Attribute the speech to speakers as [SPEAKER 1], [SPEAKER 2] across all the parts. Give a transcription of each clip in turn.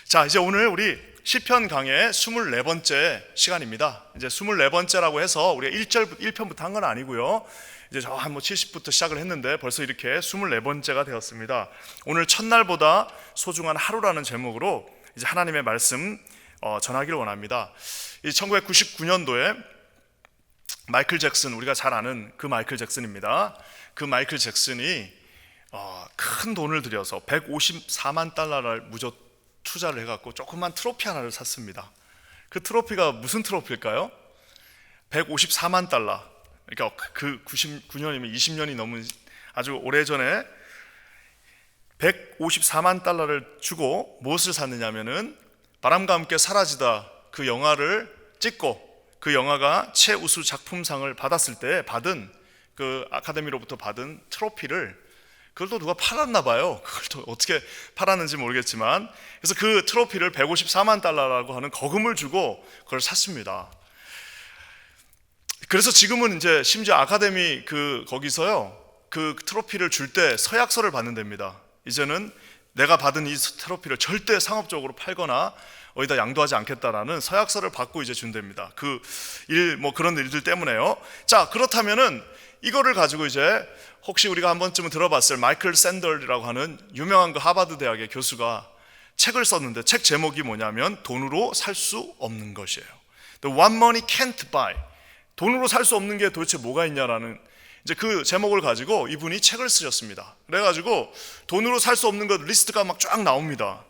[SPEAKER 1] 자, 이제 오늘 우리 시편 강의 24번째 시간입니다. 이제 24번째라고 해서 우리가 1편부터 한 건 아니고요. 이제 저 한 70부터 시작을 했는데 벌써 이렇게 24번째가 되었습니다. 오늘 첫날보다 소중한 하루라는 제목으로 이제 하나님의 말씀 전하기를 원합니다. 1999년도에 마이클 잭슨, 우리가 잘 아는 그 마이클 잭슨입니다. 그 마이클 잭슨이 큰 돈을 들여서 154만 달러를 무조 투자를 해갖고 조그만 트로피 하나를 샀습니다. 그 트로피가 무슨 트로피일까요? 154만 달러. 그러니까 그 99년이면 20년이 넘은 아주 오래전에 154만 달러를 주고 무엇을 샀느냐면은 바람과 함께 사라지다 그 영화를 찍고 그 영화가 최우수 작품상을 받았을 때 받은 그 아카데미로부터 받은 트로피를 그걸 또 누가 팔았나 봐요. 그걸 또 어떻게 팔았는지 모르겠지만, 그래서 그 트로피를 154만 달러라고 하는 거금을 주고 그걸 샀습니다. 그래서 지금은 이제 심지어 아카데미 거기서요, 그 트로피를 줄 때 서약서를 받는답니다. 이제는 내가 받은 이 트로피를 절대 상업적으로 팔거나 어디다 양도하지 않겠다라는 서약서를 받고 이제 준답니다. 그런 일들 때문에요. 자, 그렇다면은 이거를 가지고 이제 혹시 우리가 한 번쯤은 들어봤을 마이클 샌델이라고 하는 유명한 그 하버드 대학의 교수가 책을 썼는데, 책 제목이 뭐냐면 돈으로 살 수 없는 것이에요. The What Money Can't Buy. 돈으로 살 수 없는 게 도대체 뭐가 있냐라는 이제 그 제목을 가지고 이분이 책을 쓰셨습니다. 그래가지고 돈으로 살 수 없는 것 리스트가 막 쫙 나옵니다.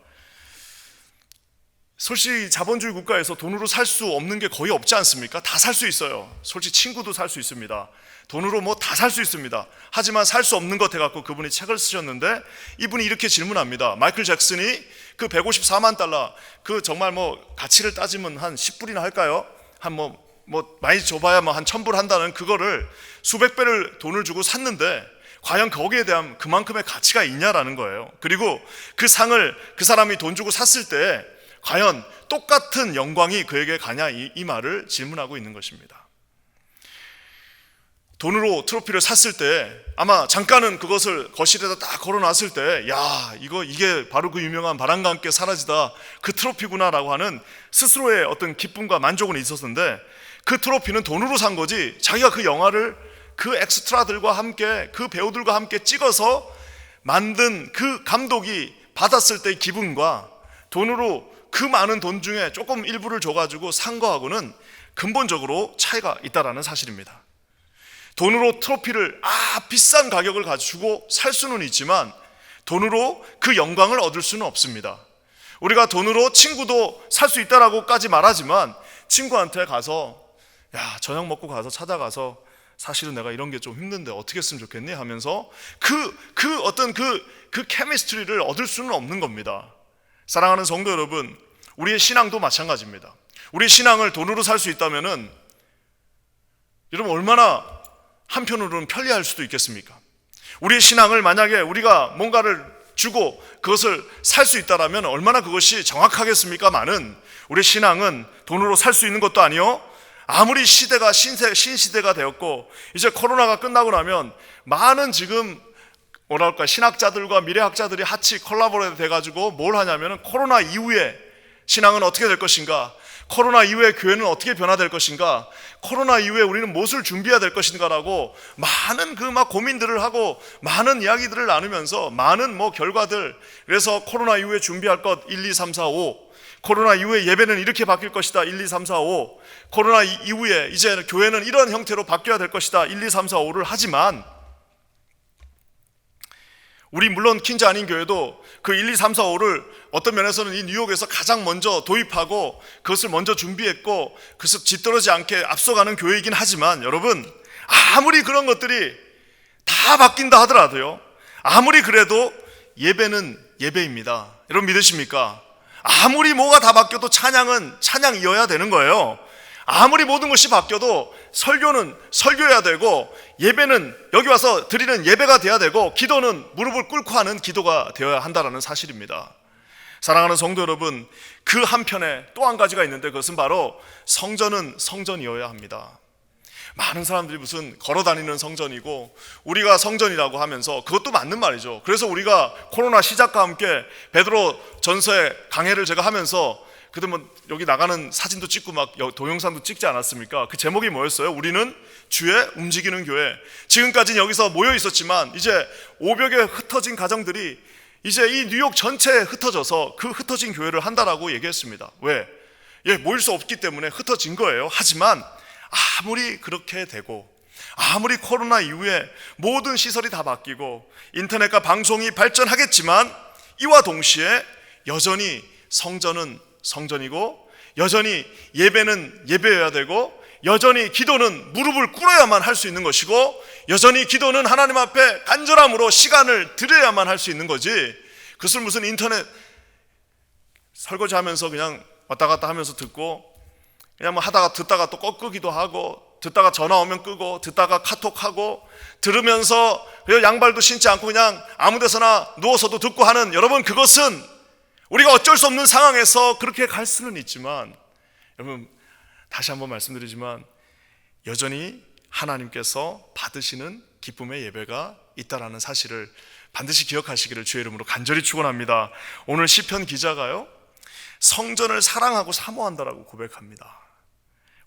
[SPEAKER 1] 솔직히 자본주의 국가에서 돈으로 살 수 없는 게 거의 없지 않습니까? 다 살 수 있어요. 솔직히 친구도 살 수 있습니다. 돈으로 뭐 다 살 수 있습니다. 하지만 살 수 없는 것 해갖고 그분이 책을 쓰셨는데, 이분이 이렇게 질문합니다. 마이클 잭슨이 그 154만 달러, 그 정말 뭐 가치를 따지면 한 10불이나 할까요? 한 많이 줘봐야 한 1000불 한다는 그거를 수백 배를 돈을 주고 샀는데 과연 거기에 대한 그만큼의 가치가 있냐라는 거예요. 그리고 그 상을 그 사람이 돈 주고 샀을 때 과연 똑같은 영광이 그에게 가냐, 이 말을 질문하고 있는 것입니다. 돈으로 트로피를 샀을 때 아마 잠깐은 그것을 거실에다 딱 걸어놨을 때, 야, 이게 바로 그 유명한 바람과 함께 사라지다 그 트로피구나라고 하는 스스로의 어떤 기쁨과 만족은 있었는데, 그 트로피는 돈으로 산 거지 자기가 그 영화를 그 엑스트라들과 함께 그 배우들과 함께 찍어서 만든 그 감독이 받았을 때의 기분과 돈으로 그 많은 돈 중에 조금 일부를 줘가지고 산 거하고는 근본적으로 차이가 있다라는 사실입니다. 돈으로 트로피를 비싼 가격을 가지고 살 수는 있지만 돈으로 그 영광을 얻을 수는 없습니다. 우리가 돈으로 친구도 살 수 있다라고까지 말하지만 친구한테 가서, 야, 저녁 먹고 가서 찾아가서 사실은 내가 이런 게 좀 힘든데 어떻게 했으면 좋겠니? 하면서 어떤 그 케미스트리를 얻을 수는 없는 겁니다. 사랑하는 성도 여러분, 우리의 신앙도 마찬가지입니다. 우리의 신앙을 돈으로 살 수 있다면은 여러분 얼마나 한편으로는 편리할 수도 있겠습니까? 우리의 신앙을 만약에 우리가 뭔가를 주고 그것을 살 수 있다라면 얼마나 그것이 정확하겠습니까마는, 우리의 신앙은 돈으로 살 수 있는 것도 아니요, 아무리 시대가 신시대가 되었고 이제 코로나가 끝나고 나면 많은 지금 신학자들과 미래학자들이 같이 콜라보레이트 돼가지고 뭘 하냐면은 코로나 이후에 신앙은 어떻게 될 것인가, 코로나 이후에 교회는 어떻게 변화될 것인가, 코로나 이후에 우리는 무엇을 준비해야 될 것인가라고 많은 고민들을 하고 많은 이야기들을 나누면서 많은 결과들, 그래서 코로나 이후에 준비할 것 1, 2, 3, 4, 5, 코로나 이후에 예배는 이렇게 바뀔 것이다 1, 2, 3, 4, 5, 코로나 이후에 이제 교회는 이런 형태로 바뀌어야 될 것이다 1, 2, 3, 4, 5를 하지만, 우리 물론 킨즈 아닌 교회도 그 1, 2, 3, 4, 5를 어떤 면에서는 이 뉴욕에서 가장 먼저 도입하고 그것을 먼저 준비했고 그래서 뒤떨어지지 않게 앞서가는 교회이긴 하지만, 여러분 아무리 그런 것들이 다 바뀐다 하더라도요, 아무리 그래도 예배는 예배입니다. 여러분 믿으십니까? 아무리 뭐가 다 바뀌어도 찬양은 찬양이어야 되는 거예요. 아무리 모든 것이 바뀌어도 설교는 설교해야 되고, 예배는 여기 와서 드리는 예배가 돼야 되고, 기도는 무릎을 꿇고 하는 기도가 되어야 한다는 사실입니다. 사랑하는 성도 여러분, 그 한편에 또 한 가지가 있는데 그것은 바로 성전은 성전이어야 합니다. 많은 사람들이 무슨 걸어다니는 성전이고 우리가 성전이라고 하면서, 그것도 맞는 말이죠. 그래서 우리가 코로나 시작과 함께 베드로 전서의 강해를 제가 하면서 그때 뭐 여기 나가는 사진도 찍고 막 동영상도 찍지 않았습니까? 그 제목이 뭐였어요? 우리는 주의 움직이는 교회. 지금까지는 여기서 모여 있었지만 이제 500여 개 흩어진 가정들이 이제 이 뉴욕 전체에 흩어져서 그 흩어진 교회를 한다라고 얘기했습니다. 왜? 모일 수 없기 때문에 흩어진 거예요. 하지만 아무리 그렇게 되고 아무리 코로나 이후에 모든 시설이 다 바뀌고 인터넷과 방송이 발전하겠지만, 이와 동시에 여전히 성전은 성전이고 여전히 예배는 예배여야 되고 여전히 기도는 무릎을 꿇어야만 할 수 있는 것이고 여전히 기도는 하나님 앞에 간절함으로 시간을 들여야만 할 수 있는 거지, 그것을 무슨 인터넷 설거지하면서 그냥 왔다 갔다 하면서 듣고 그냥 뭐 하다가 듣다가 또 꺾기도 하고 듣다가 전화 오면 끄고 듣다가 카톡하고 들으면서 양발도 신지 않고 그냥 아무 데서나 누워서도 듣고 하는, 여러분, 그것은 우리가 어쩔 수 없는 상황에서 그렇게 갈 수는 있지만, 여러분 다시 한번 말씀드리지만 여전히 하나님께서 받으시는 기쁨의 예배가 있다라는 사실을 반드시 기억하시기를 주의 이름으로 간절히 축원합니다. 오늘 시편 기자가요, 성전을 사랑하고 사모한다라고 고백합니다.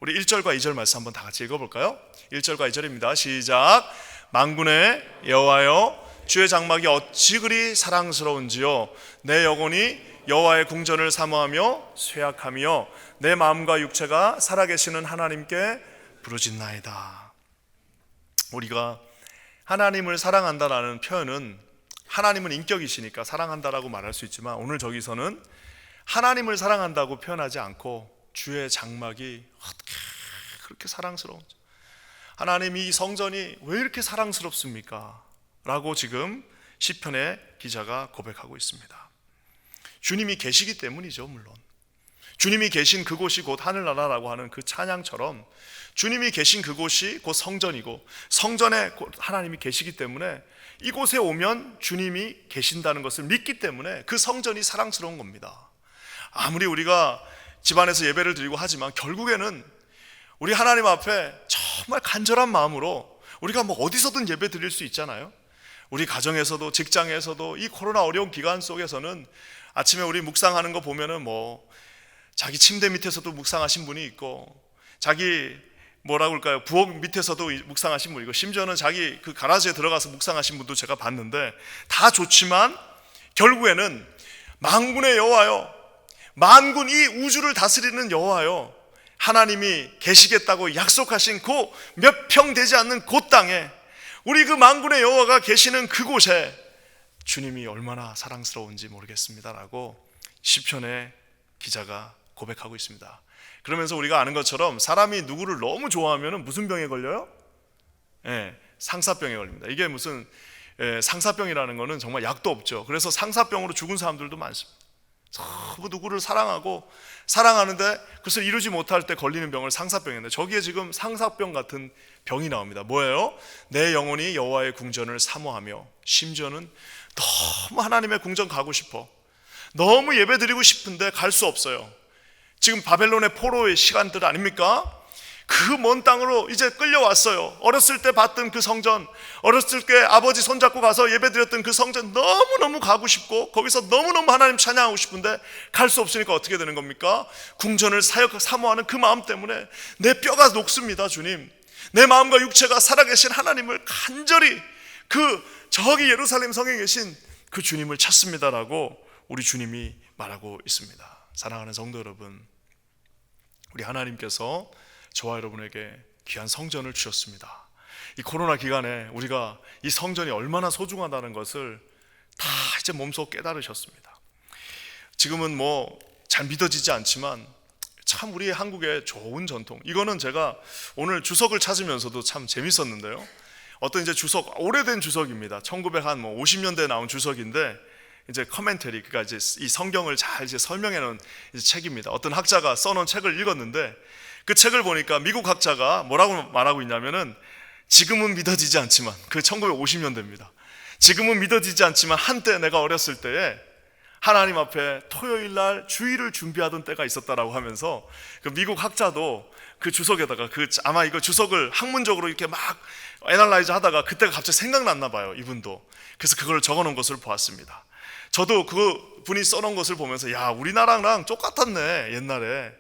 [SPEAKER 1] 우리 1절과 2절 말씀 한번 다 같이 읽어볼까요? 1절과 2절입니다. 시작. 만군의 여호와여, 주의 장막이 어찌 그리 사랑스러운지요. 내 영혼이 여호와의 궁전을 사모하며 쇠약하며 내 마음과 육체가 살아계시는 하나님께 부르짖나이다. 우리가 하나님을 사랑한다라는 표현은, 하나님은 인격이시니까 사랑한다라고 말할 수 있지만, 오늘 저기서는 하나님을 사랑한다고 표현하지 않고 주의 장막이 어떻게 그렇게 사랑스러운지, 하나님이 이 성전이 왜 이렇게 사랑스럽습니까? 라고 지금 시편의 기자가 고백하고 있습니다. 주님이 계시기 때문이죠. 물론 주님이 계신 그곳이 곧 하늘나라라고 하는 그 찬양처럼 주님이 계신 그곳이 곧 성전이고 성전에 곧 하나님이 계시기 때문에 이곳에 오면 주님이 계신다는 것을 믿기 때문에 그 성전이 사랑스러운 겁니다. 아무리 우리가 집안에서 예배를 드리고 하지만 결국에는 우리 하나님 앞에 정말 간절한 마음으로 우리가 뭐 어디서든 예배 드릴 수 있잖아요. 우리 가정에서도 직장에서도 이 코로나 어려운 기간 속에서는 아침에 우리 묵상하는 거 보면은 뭐 자기 침대 밑에서도 묵상하신 분이 있고, 자기 뭐라고 할까요, 부엌 밑에서도 묵상하신 분이 있고, 심지어는 자기 그 가라지에 들어가서 묵상하신 분도 제가 봤는데, 다 좋지만 결국에는 만군의 여호와여, 만군 이 우주를 다스리는 여호와여, 하나님이 계시겠다고 약속하신 그 몇 평 되지 않는 그 땅에, 우리 그 만군의 여호와가 계시는 그곳에 주님이 얼마나 사랑스러운지 모르겠습니다라고 시편의 기자가 고백하고 있습니다. 그러면서 우리가 아는 것처럼 사람이 누구를 너무 좋아하면 무슨 병에 걸려요? 상사병에 걸립니다. 이게 무슨 상사병이라는 거는 정말 약도 없죠. 그래서 상사병으로 죽은 사람들도 많습니다. 너무 누구를 사랑하고 사랑하는데 그것을 이루지 못할 때 걸리는 병을 상사병인데, 저기에 지금 상사병 같은 병이 나옵니다. 뭐예요? 내 영혼이 여호와의 궁전을 사모하며, 심지어는 너무 하나님의 궁전 가고 싶어, 너무 예배 드리고 싶은데 갈 수 없어요. 지금 바벨론의 포로의 시간들 아닙니까? 그 먼 땅으로 이제 끌려왔어요. 어렸을 때 봤던 그 성전, 어렸을 때 아버지 손잡고 가서 예배드렸던 그 성전 너무너무 가고 싶고 거기서 너무너무 하나님 찬양하고 싶은데 갈 수 없으니까 어떻게 되는 겁니까? 궁전을 사모하는 그 마음 때문에 내 뼈가 녹습니다. 주님, 내 마음과 육체가 살아계신 하나님을 간절히 저기 예루살렘 성에 계신 그 주님을 찾습니다라고 우리 주님이 말하고 있습니다. 사랑하는 성도 여러분, 우리 하나님께서 저와 여러분에게 귀한 성전을 주셨습니다. 이 코로나 기간에 우리가 이 성전이 얼마나 소중하다는 것을 다 이제 몸소 깨달으셨습니다. 지금은 뭐 잘 믿어지지 않지만 참 우리 한국의 좋은 전통, 이거는 제가 오늘 주석을 찾으면서도 참 재밌었는데요. 어떤 이제 주석, 오래된 주석입니다. 1950년대에 나온 주석인데 이제 커멘터리, 그러니까 이제 이 성경을 잘 이제 설명해 놓은 책입니다. 어떤 학자가 써놓은 책을 읽었는데 그 책을 보니까 미국 학자가 뭐라고 말하고 있냐면은, 지금은 믿어지지 않지만, 그 1950년대입니다. 지금은 믿어지지 않지만 한때 내가 어렸을 때에 하나님 앞에 토요일 날 주일을 준비하던 때가 있었다라고 하면서 그 미국 학자도 그 주석에다가 아마 이거 주석을 학문적으로 이렇게 막 애널라이즈 하다가 그때가 갑자기 생각났나 봐요, 이분도. 그래서 그걸 적어 놓은 것을 보았습니다. 저도 그 분이 써놓은 것을 보면서 야, 우리나라랑 똑같았네. 옛날에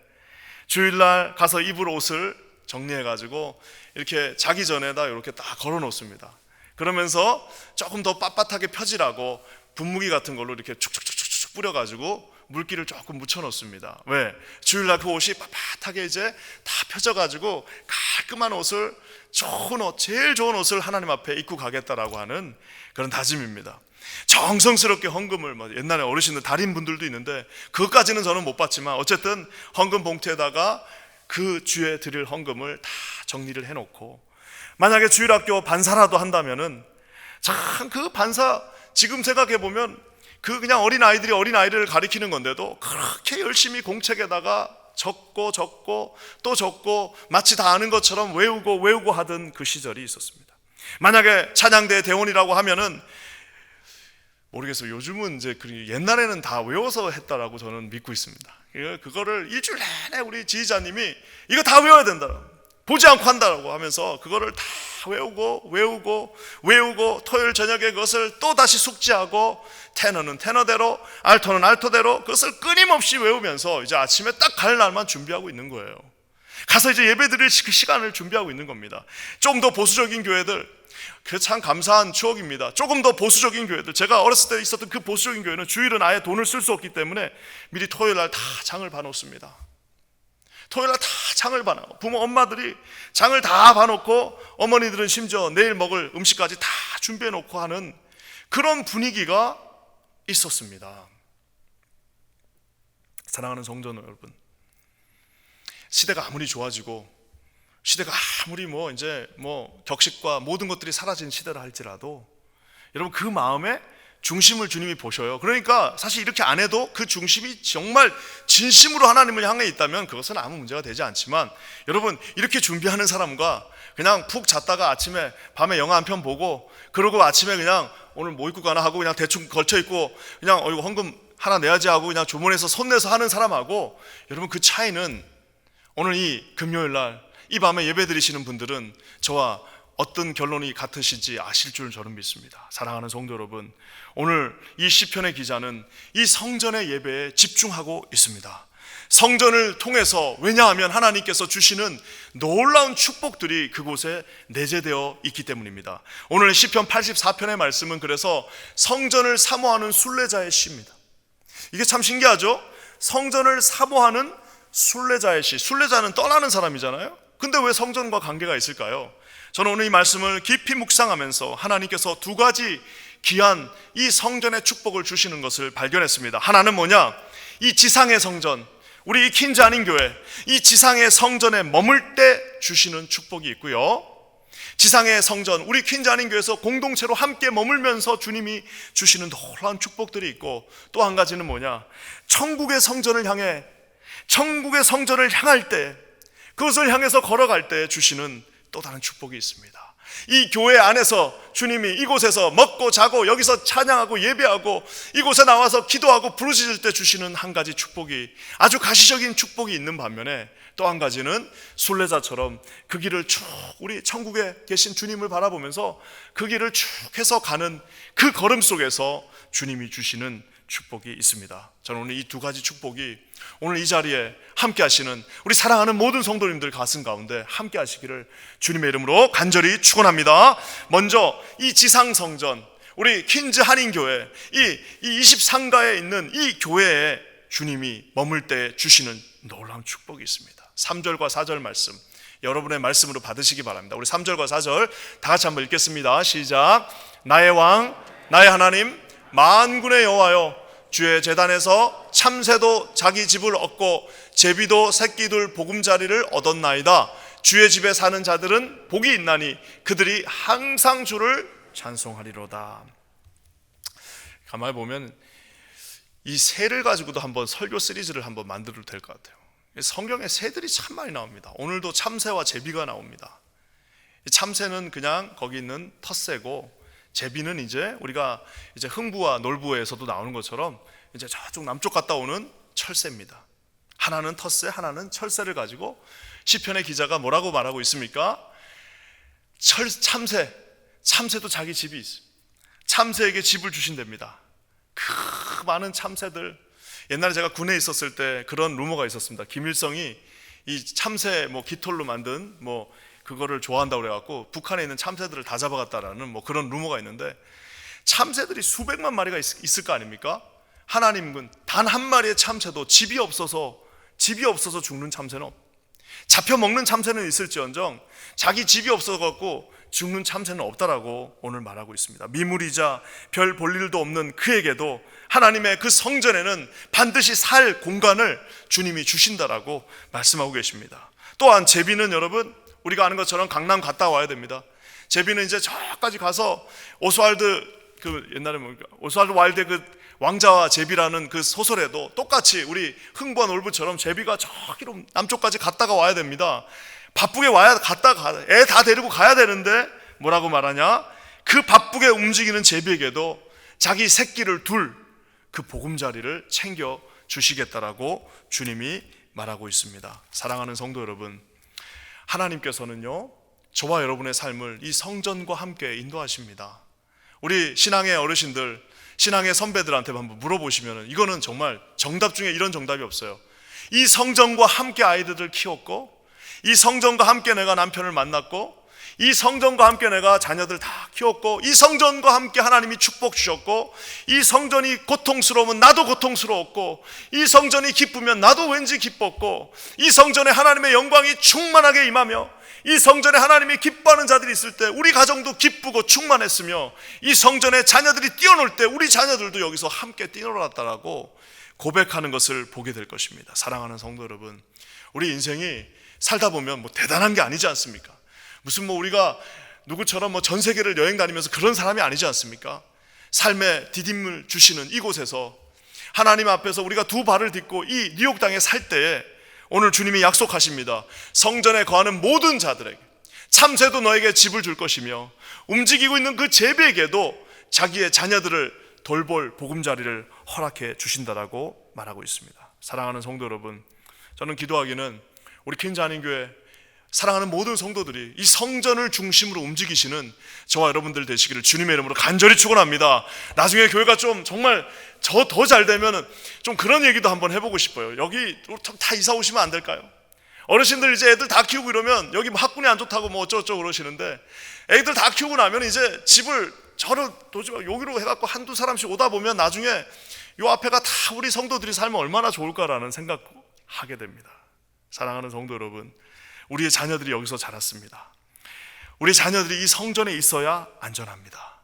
[SPEAKER 1] 주일날 가서 입을 옷을 정리해가지고 이렇게 자기 전에다 이렇게 딱 걸어 놓습니다. 그러면서 조금 더 빳빳하게 펴지라고 분무기 같은 걸로 이렇게 축축축축 뿌려가지고 물기를 조금 묻혀 놓습니다. 왜? 주일날 그 옷이 빳빳하게 이제 다 펴져가지고 깔끔한 옷을, 좋은 옷, 제일 좋은 옷을 하나님 앞에 입고 가겠다라고 하는 그런 다짐입니다. 정성스럽게 헌금을, 옛날에 어르신들 달인분들도 있는데 그것까지는 저는 못 봤지만 어쨌든 헌금 봉투에다가 그 주에 드릴 헌금을 다 정리를 해놓고, 만약에 주일학교 반사라도 한다면은 참 그 반사, 지금 생각해 보면 그 그냥 어린아이들이 어린아이를 가리키는 건데도 그렇게 열심히 공책에다가 적고 또 적고 마치 다 아는 것처럼 외우고 하던 그 시절이 있었습니다. 만약에 찬양대 대원이라고 하면은 모르겠어요. 요즘은 이제 옛날에는 다 외워서 했다라고 저는 믿고 있습니다. 그거를 일주일 내내 우리 지휘자님이 이거 다 외워야 된다, 보지 않고 한다라고 하면서 그거를 다 외우고 토요일 저녁에 그것을 또 다시 숙지하고, 테너는 테너대로, 알토는 알토대로 그것을 끊임없이 외우면서 이제 아침에 딱 갈 날만 준비하고 있는 거예요. 가서 이제 예배 드릴 그 시간을 준비하고 있는 겁니다. 좀 더 보수적인 교회들, 그 참 감사한 추억입니다. 조금 더 보수적인 교회들, 제가 어렸을 때 있었던 그 보수적인 교회는 주일은 아예 돈을 쓸 수 없기 때문에 미리 토요일 날 다 장을 봐놓습니다. 토요일 날 다 장을 봐놓고, 부모 엄마들이 장을 다 봐놓고, 어머니들은 심지어 내일 먹을 음식까지 다 준비해놓고 하는 그런 분위기가 있었습니다. 사랑하는 성도 여러분, 시대가 아무리 좋아지고 시대가 아무리 이제 격식과 모든 것들이 사라진 시대라 할지라도 여러분, 그 마음의 중심을 주님이 보셔요. 그러니까 사실 이렇게 안 해도 그 중심이 정말 진심으로 하나님을 향해 있다면 그것은 아무 문제가 되지 않지만, 여러분, 이렇게 준비하는 사람과 그냥 푹 잤다가 아침에 밤에 영화 한 편 보고 그러고 아침에 그냥 오늘 뭐 입고 가나 하고 그냥 대충 걸쳐 입고 그냥 이거 헌금 하나 내야지 하고 그냥 주머니에서 손 내서 하는 사람하고, 여러분, 그 차이는 오늘 이 금요일 날 이 밤에 예배 드리시는 분들은 저와 어떤 결론이 같으신지 아실 줄 저는 믿습니다. 사랑하는 성도 여러분, 오늘 이 시편의 기자는 이 성전의 예배에 집중하고 있습니다. 성전을 통해서, 왜냐하면 하나님께서 주시는 놀라운 축복들이 그곳에 내재되어 있기 때문입니다. 오늘 시편 84편의 말씀은 그래서 성전을 사모하는 순례자의 시입니다. 이게 참 신기하죠? 성전을 사모하는 순례자의 시. 순례자는 떠나는 사람이잖아요. 근데 왜 성전과 관계가 있을까요? 저는 오늘 이 말씀을 깊이 묵상하면서 하나님께서 두 가지 귀한 이 성전의 축복을 주시는 것을 발견했습니다. 하나는 뭐냐? 이 지상의 성전, 우리 이 퀸즈 한인 교회, 이 지상의 성전에 머물 때 주시는 축복이 있고요, 지상의 성전, 우리 퀸즈 한인 교회에서 공동체로 함께 머물면서 주님이 주시는 놀라운 축복들이 있고, 또 한 가지는 뭐냐? 천국의 성전을 향할 때, 그것을 향해서 걸어갈 때 주시는 또 다른 축복이 있습니다. 이 교회 안에서 주님이 이곳에서 먹고 자고 여기서 찬양하고 예배하고 이곳에 나와서 기도하고 부르짖을 때 주시는 한 가지 축복이, 아주 가시적인 축복이 있는 반면에, 또 한 가지는 순례자처럼 그 길을 쭉, 우리 천국에 계신 주님을 바라보면서 그 길을 쭉 해서 가는 그 걸음 속에서 주님이 주시는 축복이 있습니다. 저는 오늘 이 두 가지 축복이 오늘 이 자리에 함께 하시는 우리 사랑하는 모든 성도님들 가슴 가운데 함께 하시기를 주님의 이름으로 간절히 축원합니다. 먼저 이 지상성전, 우리 퀸즈 한인교회, 이 23가에 있는 이 교회에 주님이 머물 때 주시는 놀라운 축복이 있습니다. 3절과 4절 말씀 여러분의 말씀으로 받으시기 바랍니다. 우리 3절과 4절 다 같이 한번 읽겠습니다. 시작. 나의 왕, 나의 하나님, 만군의 여호와여, 주의 제단에서 참새도 자기 집을 얻고 제비도 새끼들 보금자리를 얻었나이다. 주의 집에 사는 자들은 복이 있나니 그들이 항상 주를 찬송하리로다. 가만히 보면 이 새를 가지고도 한번 설교 시리즈를 한번 만들어도 될 것 같아요. 성경에 새들이 참 많이 나옵니다. 오늘도 참새와 제비가 나옵니다. 참새는 그냥 거기 있는 텃새고, 제비는 이제 우리가 이제 흥부와 놀부에서도 나오는 것처럼 이제 저쪽 남쪽 갔다 오는 철새입니다. 하나는 텃새, 하나는 철새를 가지고 시편의 기자가 뭐라고 말하고 있습니까? 참새도 자기 집이 있어요. 참새에게 집을 주신답니다. 그 많은 참새들. 옛날에 제가 군에 있었을 때 그런 루머가 있었습니다. 김일성이 이 참새 깃털로 만든 그거를 좋아한다고 그래갖고 북한에 있는 참새들을 다 잡아갔다라는 그런 루머가 있는데, 참새들이 수백만 마리가 있을 거 아닙니까? 하나님은 단 한 마리의 참새도 집이 없어서 죽는 참새는 잡혀 먹는 참새는 있을지언정 자기 집이 없어갖고 죽는 참새는 없다라고 오늘 말하고 있습니다. 미물이자 별 볼 일도 없는 그에게도 하나님의 그 성전에는 반드시 살 공간을 주님이 주신다라고 말씀하고 계십니다. 또한 제비는 여러분, 우리가 아는 것처럼 강남 갔다 와야 됩니다. 제비는 이제 저까지 가서 오스왈드 오스왈드 와일드의 그 왕자와 제비라는 그 소설에도 똑같이 우리 흥부와 놀부처럼 제비가 저기로 남쪽까지 갔다가 와야 됩니다. 바쁘게 애 다 데리고 가야 되는데 뭐라고 말하냐? 그 바쁘게 움직이는 제비에게도 자기 새끼를 둘 그 보금자리를 챙겨 주시겠다라고 주님이 말하고 있습니다. 사랑하는 성도 여러분, 하나님께서는요, 저와 여러분의 삶을 이 성전과 함께 인도하십니다. 우리 신앙의 어르신들, 신앙의 선배들한테 한번 물어보시면 이거는 정말 정답 중에 이런 정답이 없어요. 이 성전과 함께 아이들을 키웠고, 이 성전과 함께 내가 남편을 만났고, 이 성전과 함께 내가 자녀들 다 키웠고, 이 성전과 함께 하나님이 축복 주셨고, 이 성전이 고통스러우면 나도 고통스러웠고, 이 성전이 기쁘면 나도 왠지 기뻤고, 이 성전에 하나님의 영광이 충만하게 임하며, 이 성전에 하나님이 기뻐하는 자들이 있을 때 우리 가정도 기쁘고 충만했으며, 이 성전에 자녀들이 뛰어놀 때 우리 자녀들도 여기서 함께 뛰어놀았다라고 고백하는 것을 보게 될 것입니다. 사랑하는 성도 여러분, 우리 인생이 살다 보면 대단한 게 아니지 않습니까? 무슨 우리가 누구처럼 전 세계를 여행 다니면서 그런 사람이 아니지 않습니까? 삶의 디딤을 주시는 이곳에서 하나님 앞에서 우리가 두 발을 딛고 이 뉴욕 땅에 살 때에 오늘 주님이 약속하십니다. 성전에 거하는 모든 자들에게 참새도 너에게 집을 줄 것이며, 움직이고 있는 그 제비에게도 자기의 자녀들을 돌볼 보금자리를 허락해 주신다라고 말하고 있습니다. 사랑하는 성도 여러분, 저는 기도하기는 우리 퀸즈 한인교회 사랑하는 모든 성도들이 이 성전을 중심으로 움직이시는 저와 여러분들 되시기를 주님의 이름으로 간절히 축원합니다. 나중에 교회가 좀 정말 더 잘 되면 좀 그런 얘기도 한번 해보고 싶어요. 여기 다 이사 오시면 안 될까요? 어르신들 이제 애들 다 키우고 이러면 여기 학군이 안 좋다고 어쩌고저쩌고 그러시는데, 애들 다 키우고 나면 이제 집을 여기로 해갖고 한두 사람씩 오다 보면 나중에 요 앞에가 다 우리 성도들이 살면 얼마나 좋을까라는 생각하게 됩니다. 사랑하는 성도 여러분, 우리의 자녀들이 여기서 자랐습니다. 우리 자녀들이 이 성전에 있어야 안전합니다.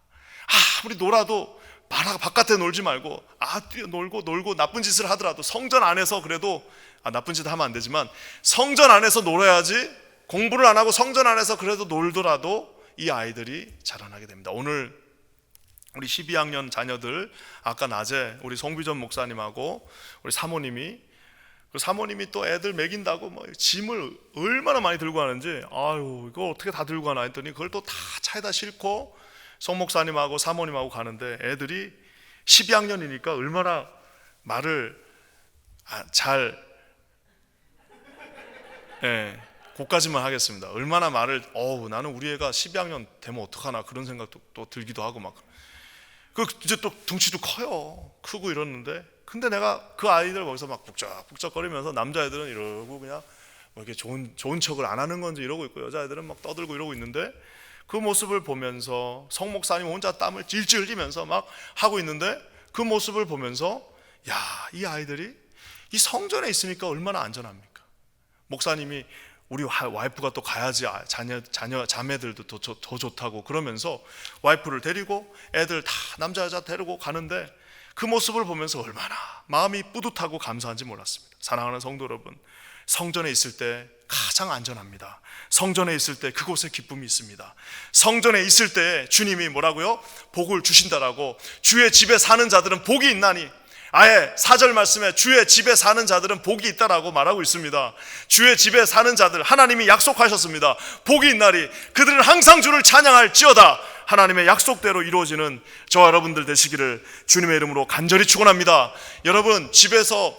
[SPEAKER 1] 우리 놀아도 바깥에 놀지 말고 뛰어놀고 나쁜 짓을 하더라도 성전 안에서 그래도 나쁜 짓 하면 안 되지만 성전 안에서 놀아야지, 공부를 안 하고 성전 안에서 그래도 놀더라도 이 아이들이 자라나게 됩니다. 오늘 우리 12학년 자녀들 아까 낮에 우리 송비전 목사님하고 우리 사모님이 또 애들 먹인다고 짐을 얼마나 많이 들고 가는지, 이거 어떻게 다 들고 가나 했더니 그걸 또 다 차에다 싣고 송 목사님하고 사모님하고 가는데, 애들이 12학년이니까 얼마나 말을 그까지만 하겠습니다. 얼마나 말을 나는 우리 애가 12학년 되면 어떡하나 그런 생각도 또 들기도 하고 이제 또 덩치도 크고 이러는데, 근데 내가 그 아이들 거기서 북적북적거리면서 남자애들은 이러고 그냥 이렇게 좋은 척을 안 하는 건지 이러고 있고, 여자애들은 떠들고 이러고 있는데, 그 모습을 보면서 성 목사님 혼자 땀을 질질 흘리면서 하고 있는데, 그 모습을 보면서 이 아이들이 이 성전에 있으니까 얼마나 안전합니까? 목사님이 우리 와이프가 또 가야지 자매들도 더 좋다고 그러면서 와이프를 데리고 애들 다 남자 여자 데리고 가는데, 그 모습을 보면서 얼마나 마음이 뿌듯하고 감사한지 몰랐습니다. 사랑하는 성도 여러분, 성전에 있을 때 가장 안전합니다. 성전에 있을 때 그곳에 기쁨이 있습니다. 성전에 있을 때 주님이 뭐라고요? 복을 주신다라고, 주의 집에 사는 자들은 복이 있나니, 아예 4절 말씀에 주의 집에 사는 자들은 복이 있다라고 말하고 있습니다. 주의 집에 사는 자들, 하나님이 약속하셨습니다. 복이 있나니 그들은 항상 주를 찬양할지어다. 하나님의 약속대로 이루어지는 저와 여러분들 되시기를 주님의 이름으로 간절히 축원합니다. 여러분, 집에서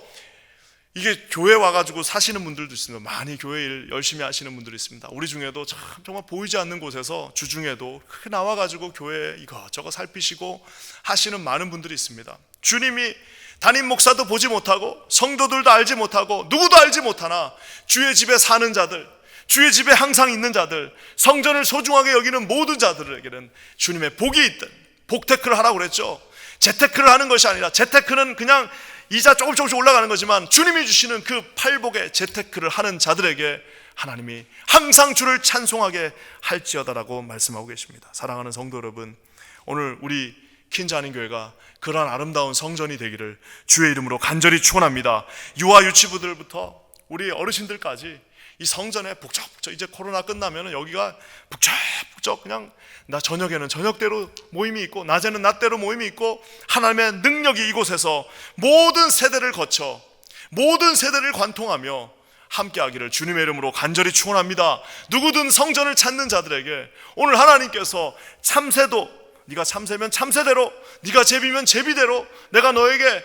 [SPEAKER 1] 이게 교회 와가지고 사시는 분들도 있습니다. 많이 교회 일 열심히 하시는 분들이 있습니다. 우리 중에도 참 정말 보이지 않는 곳에서 주중에도 크게 나와가지고 교회 이것저것 살피시고 하시는 많은 분들이 있습니다. 주님이 담임 목사도 보지 못하고 성도들도 알지 못하고 누구도 알지 못하나 주의 집에 사는 자들, 주의 집에 항상 있는 자들, 성전을 소중하게 여기는 모든 자들에게는 주님의 복이 있든, 복테크를 하라고 그랬죠. 재테크를 하는 것이 아니라, 재테크는 그냥 이자 조금씩 올라가는 거지만 주님이 주시는 그 팔복의 재테크를 하는 자들에게 하나님이 항상 주를 찬송하게 할지어다라고 말씀하고 계십니다. 사랑하는 성도 여러분, 오늘 우리 킨자한인교회가 그러한 아름다운 성전이 되기를 주의 이름으로 간절히 축원합니다. 유아 유치부들부터 우리 어르신들까지 이 성전에 북적북적, 이제 코로나 끝나면 여기가 북적북적 그냥 나 저녁에는 저녁대로 모임이 있고 낮에는 낮대로 모임이 있고 하나님의 능력이 이곳에서 모든 세대를 거쳐 모든 세대를 관통하며 함께하기를 주님의 이름으로 간절히 축원합니다. 누구든 성전을 찾는 자들에게 오늘 하나님께서 참새도 네가 참새면 참새대로, 네가 제비면 제비대로 내가 너에게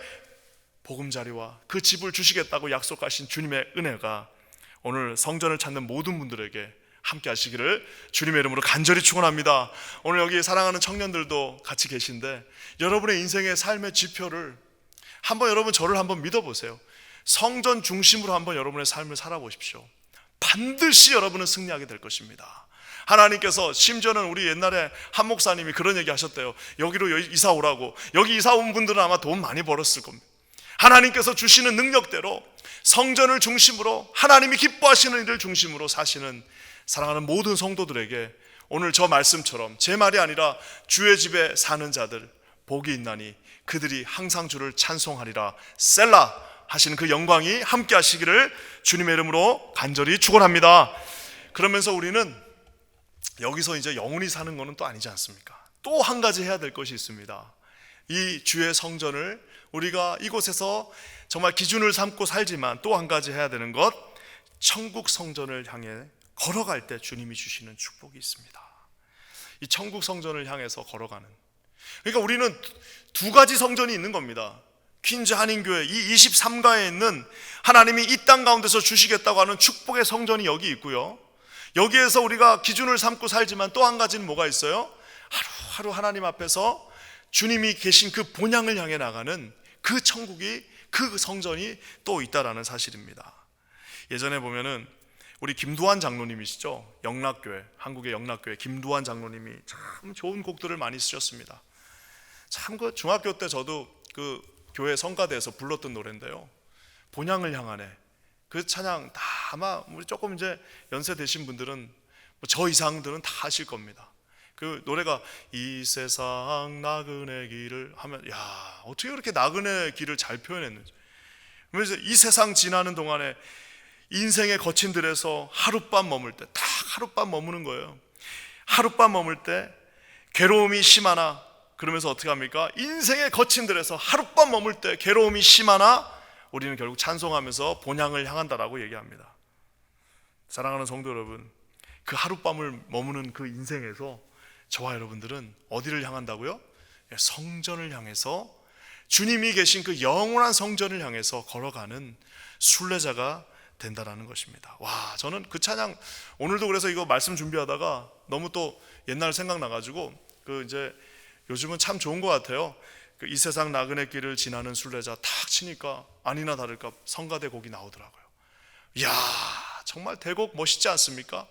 [SPEAKER 1] 보금자리와 그 집을 주시겠다고 약속하신 주님의 은혜가 오늘 성전을 찾는 모든 분들에게 함께 하시기를 주님의 이름으로 간절히 축원합니다. 오늘 여기 사랑하는 청년들도 같이 계신데 여러분의 인생의 삶의 지표를 한번 여러분 저를 한번 믿어보세요. 성전 중심으로 한번 여러분의 삶을 살아보십시오. 반드시 여러분은 승리하게 될 것입니다. 하나님께서 심지어는 우리 옛날에 한 목사님이 그런 얘기 하셨대요. 여기로 이사 오라고. 여기 이사 온 분들은 아마 돈 많이 벌었을 겁니다. 하나님께서 주시는 능력대로 성전을 중심으로 하나님이 기뻐하시는 일을 중심으로 사시는 사랑하는 모든 성도들에게 오늘 저 말씀처럼 제 말이 아니라 주의 집에 사는 자들 복이 있나니 그들이 항상 주를 찬송하리라 셀라 하시는 그 영광이 함께 하시기를 주님의 이름으로 간절히 축원합니다. 그러면서 우리는 여기서 이제 영원히 사는 것은 또 아니지 않습니까? 또 한 가지 해야 될 것이 있습니다. 이 주의 성전을 우리가 이곳에서 정말 기준을 삼고 살지만 또 한 가지 해야 되는 것, 천국 성전을 향해 걸어갈 때 주님이 주시는 축복이 있습니다. 이 천국 성전을 향해서 걸어가는, 그러니까 우리는 두 가지 성전이 있는 겁니다. 퀸즈 한인교회 이 23가에 있는 하나님이 이 땅 가운데서 주시겠다고 하는 축복의 성전이 여기 있고요, 여기에서 우리가 기준을 삼고 살지만 또 한 가지는 뭐가 있어요? 하루하루 하나님 앞에서 주님이 계신 그 본향을 향해 나가는 그 천국이, 그 성전이 또 있다라는 사실입니다. 예전에 보면은 우리 김두한 장로님이시죠. 영락교회, 한국의 영락교회 김두한 장로님이 참 좋은 곡들을 많이 쓰셨습니다. 참 그 중학교 때 저도 그 교회 성가대에서 불렀던 노래인데요, 본향을 향하네. 그 찬양 다 아마 우리 조금 이제 연세 되신 분들은 저 이상들은 다 아실 겁니다. 그 노래가 이 세상 나그네 길을 하면, 야, 어떻게 그렇게 나그네 길을 잘 표현했는지. 그래서 이 세상 지나는 동안에 인생의 거친 들에서 하룻밤 머물 때, 딱 하룻밤 머무는 거예요. 하룻밤 머물 때 괴로움이 심하나, 그러면서 어떻게 합니까? 인생의 거친 들에서 하룻밤 머물 때 괴로움이 심하나 우리는 결국 찬송하면서 본향을 향한다라고 얘기합니다. 사랑하는 성도 여러분, 그 하룻밤을 머무는 그 인생에서 저와 여러분들은 어디를 향한다고요? 성전을 향해서, 주님이 계신 그 영원한 성전을 향해서 걸어가는 순례자가 된다라는 것입니다. 와, 저는 그 찬양 오늘도 그래서 이거 말씀 준비하다가 너무 또 옛날 생각나가지고 그 이제 요즘은 참 좋은 것 같아요. 그 이 세상 나그네 길을 지나는 순례자 탁 치니까 아니나 다를까 성가대 곡이 나오더라고요. 이야, 정말 대곡 멋있지 않습니까?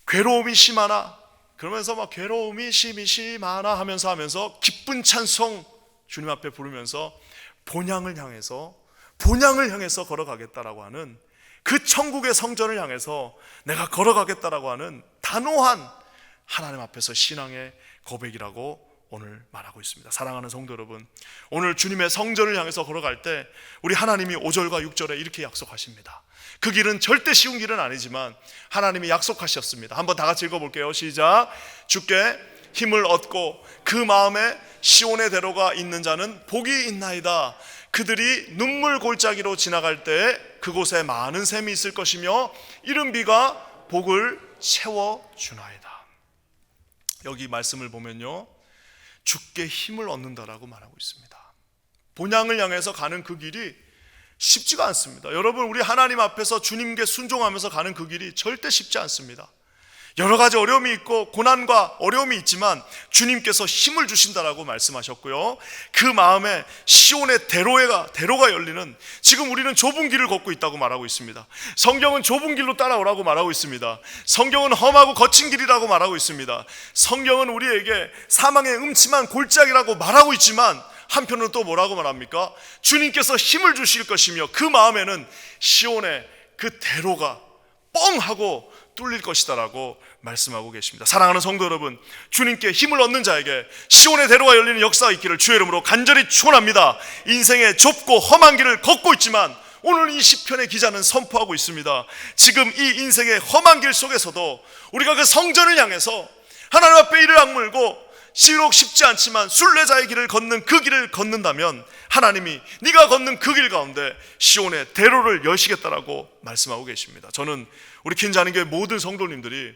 [SPEAKER 1] 괴로움이 심하나, 그러면서 막 괴로움이 심하나 하면서 기쁜 찬송 주님 앞에 부르면서 본향을 향해서 걸어가겠다라고 하는, 그 천국의 성전을 향해서 내가 걸어가겠다라고 하는 단호한 하나님 앞에서 신앙의 고백이라고 오늘 말하고 있습니다. 사랑하는 성도 여러분, 오늘 주님의 성전을 향해서 걸어갈 때 우리 하나님이 5절과 6절에 이렇게 약속하십니다. 그 길은 절대 쉬운 길은 아니지만 하나님이 약속하셨습니다. 한번 다 같이 읽어볼게요. 시작. 주께 힘을 얻고 그 마음에 시온의 대로가 있는 자는 복이 있나이다. 그들이 눈물 골짜기로 지나갈 때 그곳에 많은 샘이 있을 것이며 이른 비가 복을 채워주나이다. 여기 말씀을 보면요, 주께 힘을 얻는다라고 말하고 있습니다. 본향을 향해서 가는 그 길이 쉽지가 않습니다. 여러분, 우리 하나님 앞에서 주님께 순종하면서 가는 그 길이 절대 쉽지 않습니다. 여러 가지 어려움이 있고 고난과 어려움이 있지만 주님께서 힘을 주신다라고 말씀하셨고요, 그 마음에 시온의 대로가 열리는, 지금 우리는 좁은 길을 걷고 있다고 말하고 있습니다. 성경은 좁은 길로 따라오라고 말하고 있습니다. 성경은 험하고 거친 길이라고 말하고 있습니다. 성경은 우리에게 사망의 음침한 골짜기라고 말하고 있지만 한편으로 또 뭐라고 말합니까? 주님께서 힘을 주실 것이며 그 마음에는 시온의 그 대로가 뻥 하고 뚫릴 것이다라고 말씀하고 계십니다. 사랑하는 성도 여러분, 주님께 힘을 얻는 자에게 시온의 대로가 열리는 역사가 있기를 주의 이름으로 간절히 축원합니다. 인생의 좁고 험한 길을 걷고 있지만 오늘 이 시편의 기자는 선포하고 있습니다. 지금 이 인생의 험한 길 속에서도 우리가 그 성전을 향해서 하나님 앞에 이를 악물고 비록 쉽지 않지만 순례자의 길을 걷는 그 길을 걷는다면 하나님이 네가 걷는 그 길 가운데 시온의 대로를 여시겠다라고 말씀하고 계십니다. 저는 우리 킨자는교회 모든 성도님들이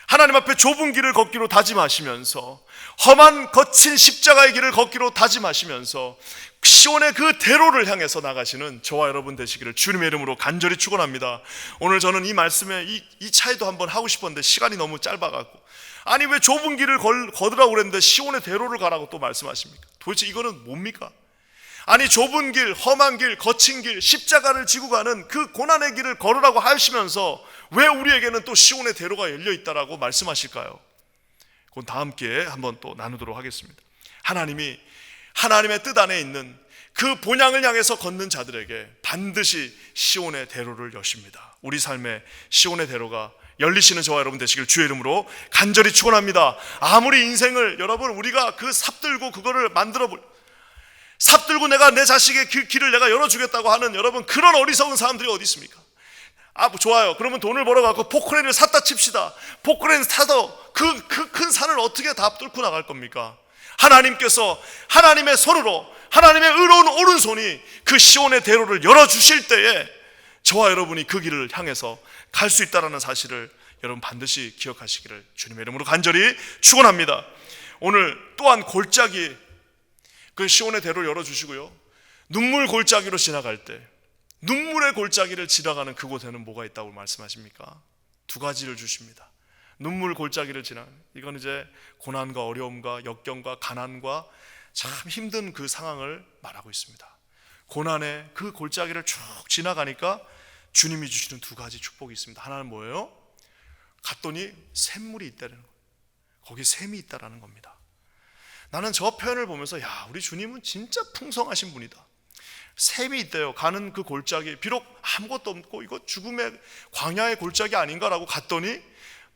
[SPEAKER 1] 하나님 앞에 좁은 길을 걷기로 다짐하시면서 험한 거친 십자가의 길을 걷기로 다짐하시면서 시온의 그 대로를 향해서 나가시는 저와 여러분 되시기를 주님의 이름으로 간절히 축원합니다. 오늘 저는 이 말씀에 이 차이도 한번 하고 싶었는데 시간이 너무 짧아가지고, 아니 왜 좁은 길을 걷으라고 그랬는데 시온의 대로를 가라고 또 말씀하십니까? 도대체 이거는 뭡니까? 아니 좁은 길, 험한 길, 거친 길, 십자가를 지고 가는 그 고난의 길을 걸으라고 하시면서 왜 우리에게는 또 시온의 대로가 열려 있다라고 말씀하실까요? 그건 다음 기회에 한번 또 나누도록 하겠습니다. 하나님이 하나님의 뜻 안에 있는 그 본향을 향해서 걷는 자들에게 반드시 시온의 대로를 여십니다. 우리 삶에 시온의 대로가 열리시는 저와 여러분 되시길 주의 이름으로 간절히 축원합니다. 아무리 인생을 여러분 우리가 그 삽들고 그거를 삽들고 내가 내 자식의 길을 내가 열어주겠다고 하는 여러분 그런 어리석은 사람들이 어디 있습니까? 좋아요. 그러면 돈을 벌어갖고 포크레인을 샀다 칩시다. 포크레인 타도 그 큰 산을 어떻게 다 뚫고 나갈 겁니까? 하나님께서 하나님의 손으로, 하나님의 의로운 오른손이 그 시온의 대로를 열어주실 때에 저와 여러분이 그 길을 향해서 갈 수 있다는 사실을 여러분 반드시 기억하시기를 주님의 이름으로 간절히 축원합니다. 오늘 또한 골짜기, 그 시온의 대로를 열어주시고요, 눈물 골짜기로 지나갈 때 눈물의 골짜기를 지나가는 그곳에는 뭐가 있다고 말씀하십니까? 두 가지를 주십니다. 눈물 골짜기를 지나는, 이건 이제 고난과 어려움과 역경과 가난과 참 힘든 그 상황을 말하고 있습니다. 고난의 그 골짜기를 쭉 지나가니까 주님이 주시는 두 가지 축복이 있습니다. 하나는 뭐예요? 갔더니 샘물이 있다는 거예요. 거기 샘이 있다라는 겁니다. 나는 저 표현을 보면서 야, 우리 주님은 진짜 풍성하신 분이다. 샘이 있대요. 가는 그 골짜기, 비록 아무것도 없고 이거 죽음의 광야의 골짜기 아닌가라고 갔더니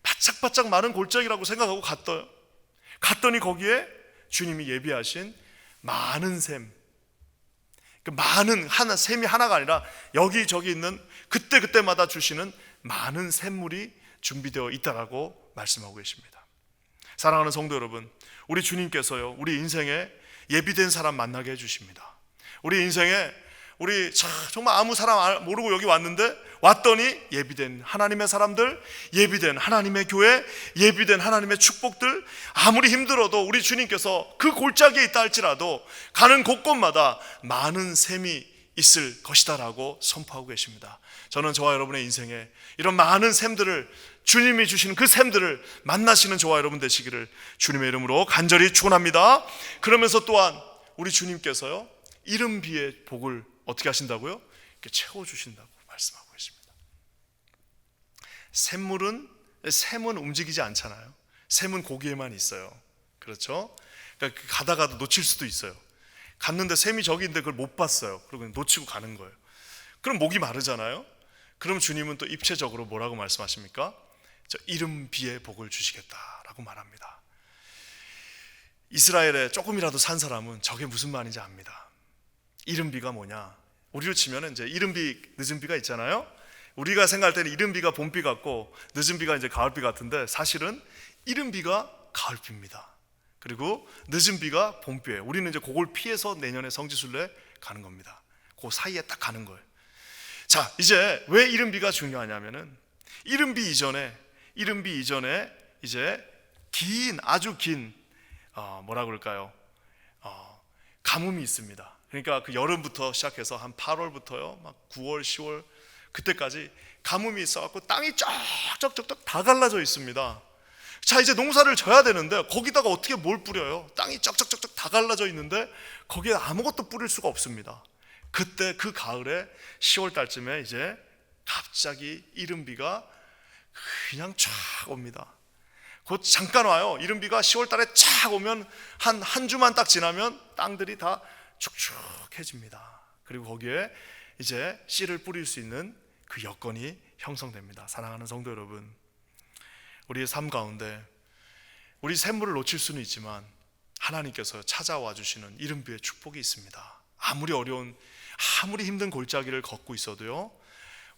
[SPEAKER 1] 바짝바짝 마른 골짜기라고 생각하고 갔더니 거기에 주님이 예비하신 많은 샘, 그 많은 샘이 하나가 아니라 여기저기 있는 그때그때마다 주시는 많은 샘물이 준비되어 있다라고 말씀하고 계십니다. 사랑하는 성도 여러분, 우리 주님께서요, 우리 인생에 예비된 사람 만나게 해주십니다. 우리 인생에 우리 정말 아무 사람 모르고 여기 왔더니 예비된 하나님의 사람들, 예비된 하나님의 교회, 예비된 하나님의 축복들, 아무리 힘들어도 우리 주님께서 그 골짜기에 있다 할지라도 가는 곳곳마다 많은 샘이 있을 것이다 라고 선포하고 계십니다. 저는 저와 여러분의 인생에 이런 많은 샘들을, 주님이 주시는 그 샘들을 만나시는 저와 여러분 되시기를 주님의 이름으로 간절히 축원합니다. 그러면서 또한 우리 주님께서요, 이른 비의 복을 어떻게 하신다고요? 이렇게 채워주신다고 말씀하고 계십니다. 샘은 움직이지 않잖아요. 샘은 고기에만 있어요. 그렇죠? 그러니까 가다가도 놓칠 수도 있어요. 갔는데 샘이 저기 있는데 그걸 못 봤어요. 그리고 놓치고 가는 거예요. 그럼 목이 마르잖아요. 그럼 주님은 또 입체적으로 뭐라고 말씀하십니까? 저 이른 비의 복을 주시겠다라고 말합니다. 이스라엘에 조금이라도 산 사람은 저게 무슨 말인지 압니다. 이른 비가 뭐냐? 우리로 치면 이제 이른 비, 늦은 비가 있잖아요. 우리가 생각할 때는 이른 비가 봄비 같고 늦은 비가 이제 가을비 같은데 사실은 이른 비가 가을비입니다. 그리고 늦은 비가 봄비예요. 우리는 이제 그걸 피해서 내년에 성지순례 가는 겁니다. 그 사이에 딱 가는 거예요. 자, 이제 왜 이른 비가 중요하냐면은 이른 비 이전에 이제 아주 긴 뭐라 그럴까요? 가뭄이 있습니다. 그러니까 그 여름부터 시작해서 한 8월부터요 막 9월 10월 그때까지 가뭄이 있어갖고 땅이 쩍쩍쩍쩍 다 갈라져 있습니다. 자, 이제 농사를 져야 되는데 거기다가 어떻게 뭘 뿌려요? 땅이 쩍쩍쩍쩍 다 갈라져 있는데 거기에 아무것도 뿌릴 수가 없습니다. 그때 그 가을에 10월 달쯤에 이제 갑자기 이른비가 그냥 쫙 옵니다. 곧 잠깐 와요. 이른비가 10월 달에 쫙 오면 한 주만 딱 지나면 땅들이 다 축축해집니다. 그리고 거기에 이제 씨를 뿌릴 수 있는 그 여건이 형성됩니다. 사랑하는 성도 여러분, 우리의 삶 가운데 우리 샘물을 놓칠 수는 있지만 하나님께서 찾아와 주시는 이른비의 축복이 있습니다. 아무리 어려운, 아무리 힘든 골짜기를 걷고 있어도요,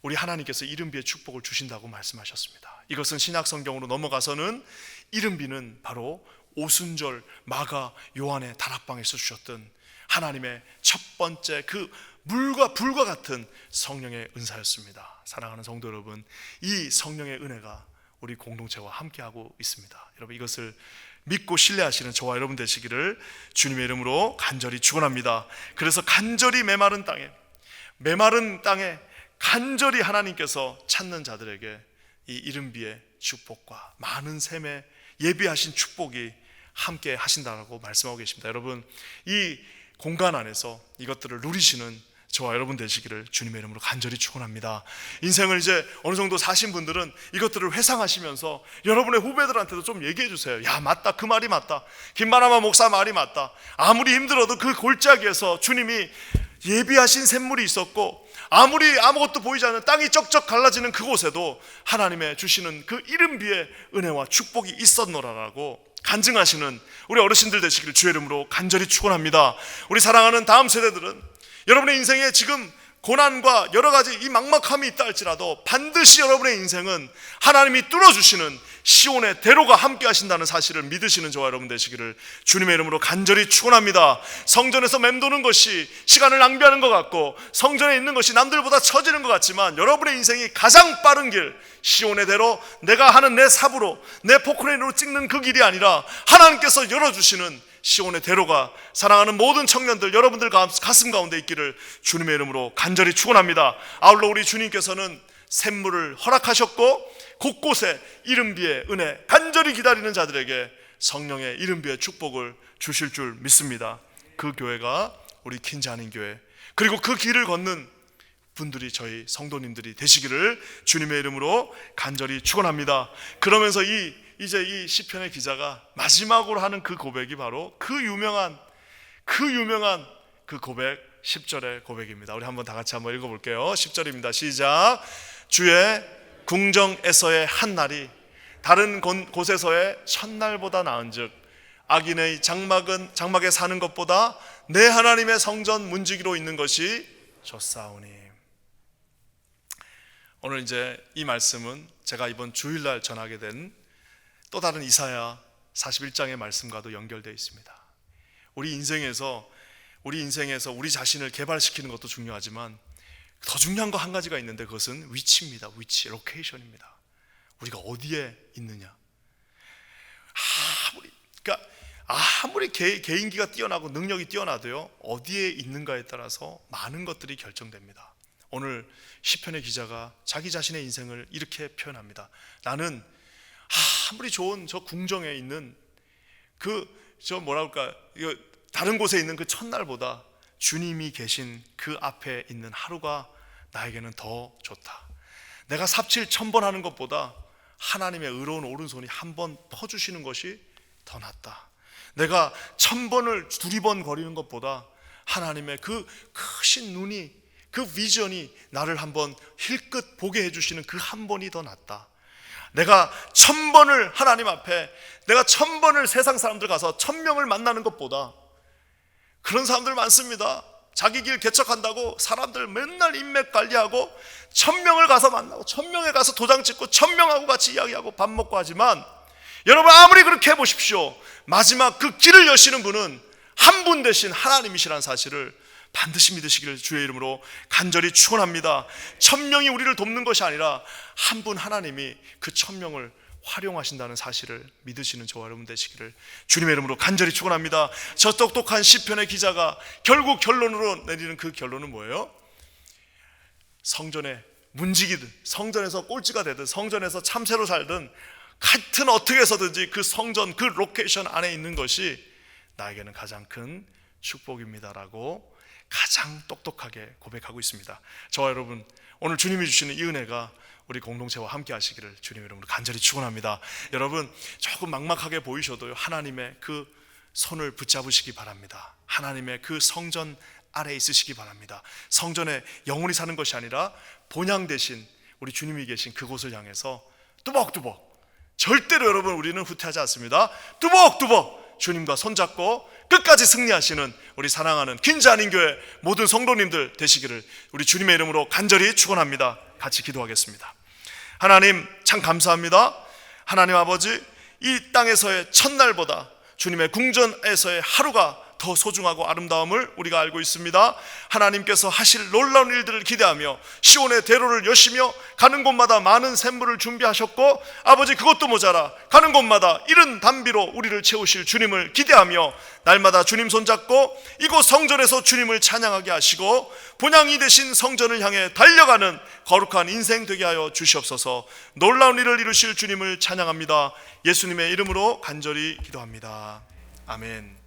[SPEAKER 1] 우리 하나님께서 이른비의 축복을 주신다고 말씀하셨습니다. 이것은 신약 성경으로 넘어가서는 이른비는 바로 오순절 마가 요한의 다락방에서 주셨던 하나님의 첫 번째 그 물과 불과 같은 성령의 은사였습니다. 사랑하는 성도 여러분, 이 성령의 은혜가 우리 공동체와 함께하고 있습니다. 여러분, 이것을 믿고 신뢰하시는 저와 여러분 되시기를 주님의 이름으로 간절히 축원합니다. 그래서 간절히 메마른 땅에 간절히 하나님께서 찾는 자들에게 이 이른비의 축복과 많은 샘에 예비하신 축복이 함께 하신다고 말씀하고 계십니다. 여러분, 이 공간 안에서 이것들을 누리시는 저와 여러분 되시기를 주님의 이름으로 간절히 축원합니다. 인생을 이제 어느 정도 사신 분들은 이것들을 회상하시면서 여러분의 후배들한테도 좀 얘기해 주세요. 야, 맞다, 그 말이 맞다, 김바나마 목사 말이 맞다. 아무리 힘들어도 그 골짜기에서 주님이 예비하신 샘물이 있었고, 아무리 아무것도 보이지 않는 땅이 쩍쩍 갈라지는 그곳에도 하나님의 주시는 그 이른비의 은혜와 축복이 있었노라라고 간증하시는 우리 어르신들 되시기를 주의 이름으로 간절히 축원합니다. 우리 사랑하는 다음 세대들은 여러분의 인생에 지금 고난과 여러 가지 이 막막함이 있다 할지라도 반드시 여러분의 인생은 하나님이 뚫어주시는 시온의 대로가 함께 하신다는 사실을 믿으시는 저와 여러분 되시기를 주님의 이름으로 간절히 축원합니다. 성전에서 맴도는 것이 시간을 낭비하는 것 같고, 성전에 있는 것이 남들보다 처지는 것 같지만, 여러분의 인생이 가장 빠른 길, 시온의 대로, 내가 하는 내 삽으로, 내 포크레인으로 찍는 그 길이 아니라 하나님께서 열어주시는 시온의 대로가 사랑하는 모든 청년들 여러분들 가슴 가운데 있기를 주님의 이름으로 간절히 축원합니다. 아울러 우리 주님께서는 샘물을 허락하셨고, 곳곳에 이른비의 은혜 간절히 기다리는 자들에게 성령의 이른비의 축복을 주실 줄 믿습니다. 그 교회가 우리 킨자닌 교회, 그리고 그 길을 걷는 분들이 저희 성도님들이 되시기를 주님의 이름으로 간절히 축원합니다. 그러면서 이제 이 시편의 기자가 마지막으로 하는 그 고백이 바로 그 유명한 그 고백, 10절의 고백입니다. 우리 한번 다 같이 한번 읽어볼게요. 10절입니다. 시작. 주의 궁정에서의 한 날이 다른 곳에서의 첫날보다 나은즉 악인의 장막에 사는 것보다 내 하나님의 성전 문지기로 있는 것이 좋사오니. 오늘 이제 이 말씀은 제가 이번 주일날 전하게 된 또 다른 이사야 41장의 말씀과도 연결되어 있습니다. 우리 인생에서 우리 자신을 개발시키는 것도 중요하지만 더 중요한 거 한 가지가 있는데, 그것은 위치입니다. 위치, 로케이션입니다. 우리가 어디에 있느냐. 아무리 개인기가 뛰어나고 능력이 뛰어나도요, 어디에 있는가에 따라서 많은 것들이 결정됩니다. 오늘 시편의 기자가 자기 자신의 인생을 이렇게 표현합니다. 나는 아무리 좋은 저 궁정에 있는 다른 곳에 있는 그 첫날보다 주님이 계신 그 앞에 있는 하루가 나에게는 더 좋다. 내가 삽질 1000번 하는 것보다 하나님의 의로운 오른손이 한 번 퍼주시는 것이 더 낫다. 내가 1000번을 두리번 거리는 것보다 하나님의 그 크신 눈이, 그 비전이 나를 한번 힐끗 보게 해주시는 그 한 번이 더 낫다. 내가 1000번을 하나님 앞에, 내가 1000번을 세상 사람들 가서 1000명을 만나는 것보다, 그런 사람들 많습니다. 자기 길 개척한다고 사람들 맨날 인맥 관리하고 1000명을 가서 만나고 1000명에 가서 도장 찍고 1000명하고 같이 이야기하고 밥 먹고 하지만, 여러분 아무리 그렇게 해보십시오, 마지막 그 길을 여시는 분은 한 분 대신 하나님이시라는 사실을 반드시 믿으시기를 주의 이름으로 간절히 축원합니다. 1000명이 우리를 돕는 것이 아니라 한 분 하나님이 그 1000명을 활용하신다는 사실을 믿으시는 저와 여러분 되시기를 주님의 이름으로 간절히 축원합니다. 저 똑똑한 시편의 기자가 결국 결론으로 내리는 그 결론은 뭐예요? 성전에 문지기든 성전에서 꼴찌가 되든 성전에서 참새로 살든 같은 어떻게 해서든지 그 성전 그 로케이션 안에 있는 것이 나에게는 가장 큰 축복입니다라고 가장 똑똑하게 고백하고 있습니다. 저와 여러분 오늘 주님이 주시는 이 은혜가 우리 공동체와 함께 하시기를 주님의 이름으로 간절히 축원합니다. 여러분 조금 막막하게 보이셔도요, 하나님의 그 손을 붙잡으시기 바랍니다. 하나님의 그 성전 아래에 있으시기 바랍니다. 성전에 영혼이 사는 것이 아니라 본향 대신 우리 주님이 계신 그곳을 향해서 뚜벅뚜벅, 절대로 여러분 우리는 후퇴하지 않습니다. 뚜벅뚜벅 주님과 손잡고 끝까지 승리하시는 우리 사랑하는 긴자한인교회 모든 성도님들 되시기를 우리 주님의 이름으로 간절히 축원합니다. 같이 기도하겠습니다. 하나님 참 감사합니다. 하나님 아버지, 이 땅에서의 첫날보다 주님의 궁전에서의 하루가 더 소중하고 아름다움을 우리가 알고 있습니다. 하나님께서 하실 놀라운 일들을 기대하며 시온의 대로를 여시며 가는 곳마다 많은 샘물을 준비하셨고, 아버지 그것도 모자라 가는 곳마다 이른 담비로 우리를 채우실 주님을 기대하며 날마다 주님 손잡고 이곳 성전에서 주님을 찬양하게 하시고 본향이 되신 성전을 향해 달려가는 거룩한 인생 되게 하여 주시옵소서. 놀라운 일을 이루실 주님을 찬양합니다. 예수님의 이름으로 간절히 기도합니다. 아멘.